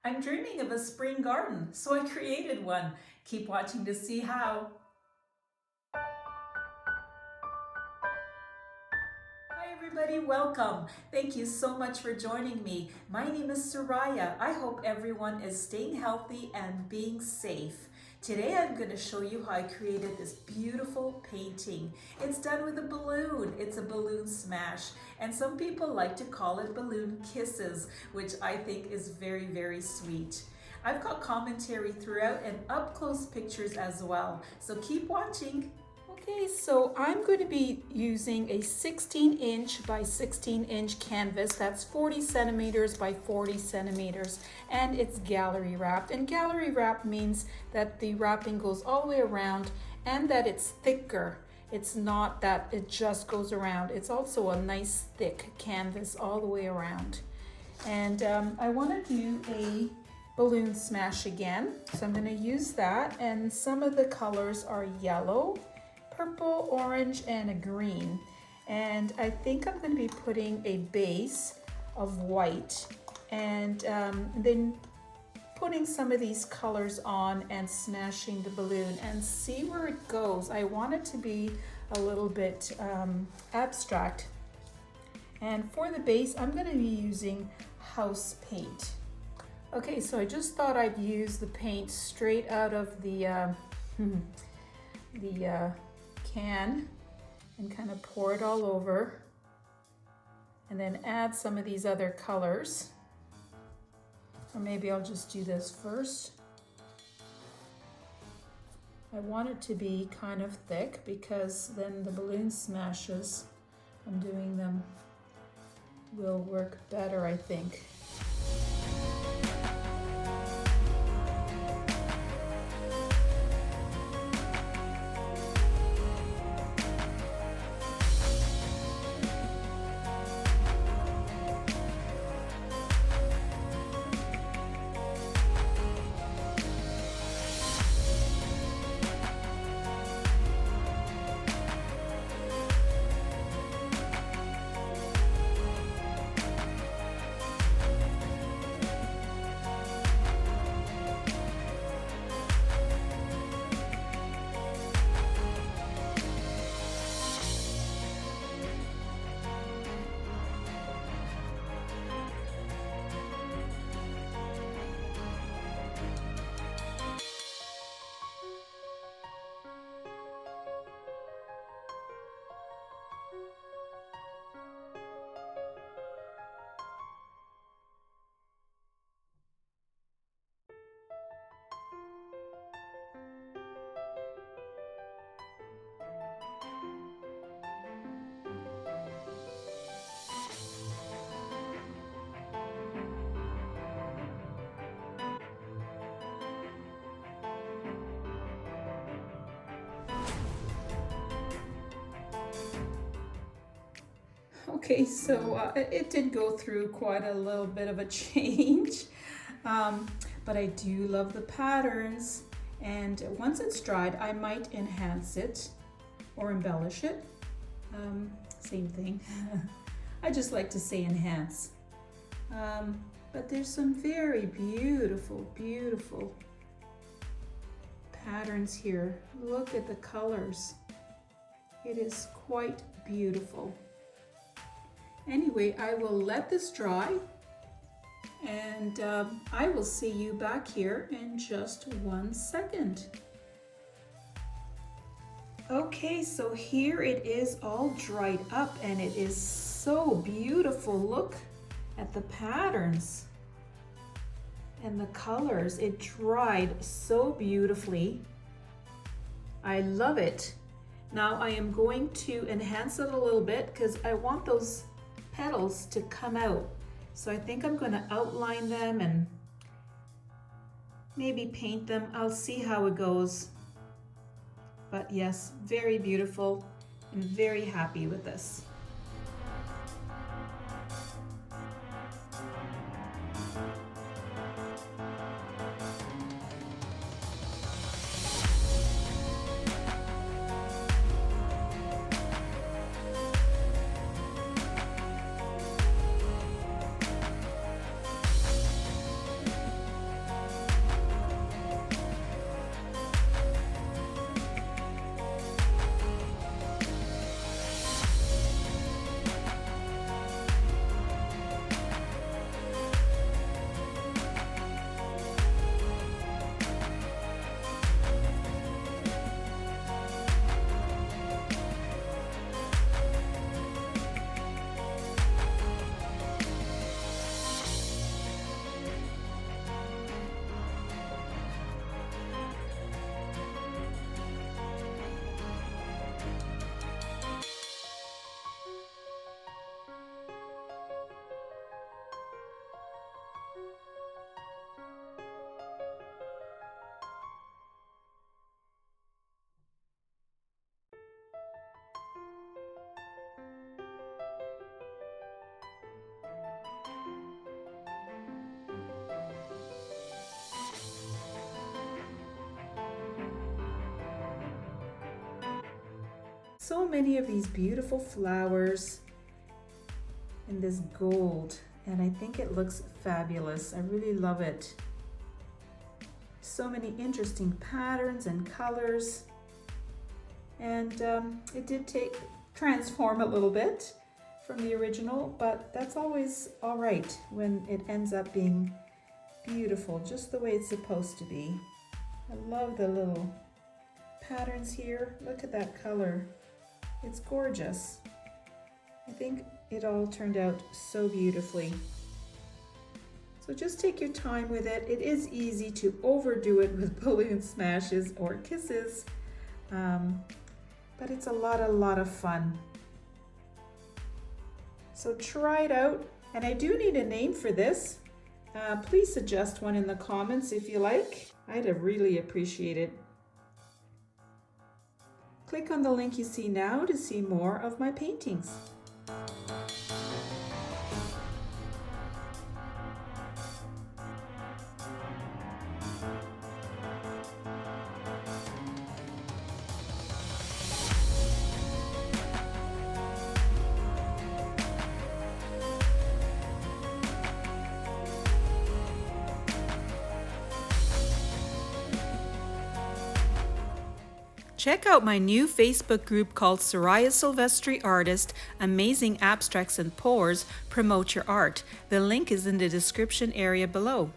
I'm dreaming of a spring garden, so I created one. Keep watching to see how. Hi everybody, welcome. Thank you so much for joining me. My name is Soraya. I hope everyone is staying healthy and being safe. Today I'm going to show you how I created this beautiful painting. It's done with a balloon. It's a balloon smash. And some people like to call it balloon kisses, which I think is very, very sweet. I've got commentary throughout and up-close pictures as well. So keep watching. Okay, so I'm going to be using a 16-inch by 16-inch canvas. That's 40 centimeters by 40 centimeters, and it's gallery wrapped. And gallery wrap means that the wrapping goes all the way around and that it's thicker. It's not that it just goes around. It's also a nice thick canvas all the way around. And I want to do a balloon smash again. So I'm going to use that, and some of the colors are yellow, purple, orange, and a green. And I think I'm going to be putting a base of white and then putting some of these colors on and smashing the balloon and see where it goes. I want it to be a little bit abstract. And for the base, I'm going to be using house paint. Okay, so I just thought I'd use the paint straight out of the can and kind of pour it all over, and then add some of these other colors. Or maybe I'll just do this first. I want it to be kind of thick because then the balloon smashes, I'm doing them, will work better, I think. Okay, so it did go through quite a little bit of a change, but I do love the patterns, and once it's dried I might enhance it or embellish it. Same thing. I just like to say enhance. But there's some very beautiful, beautiful patterns here. Look at the colors. It is quite beautiful. Anyway, I will let this dry, and I will see you back here in just 1 second. Okay, so here it is all dried up, and it is so beautiful. Look at the patterns and the colors. It dried so beautifully. I love it. Now I am going to enhance it a little bit because I want those petals to come out. So I think I'm going to outline them and maybe paint them. I'll see how it goes. But yes, very beautiful and very happy with this. so many of these beautiful flowers in this gold, and I think it looks fabulous. I really love it. So many interesting patterns and colors, and it did transform a little bit from the original, but that's always all right when it ends up being beautiful, just the way it's supposed to be. I love the little patterns here. Look at that color. It's gorgeous. I think it all turned out so beautifully. So just take your time with it. It is easy to overdo it with balloon smashes or kisses, but it's a lot of fun. So try it out, and I do need a name for this. Please suggest one in the comments if you like. I'd really appreciate it. Click on the link you see now to see more of my paintings. Check out my new Facebook group called SorayaSilvestriArtist. Amazing abstracts and pours promote your art. The link is in the description area below.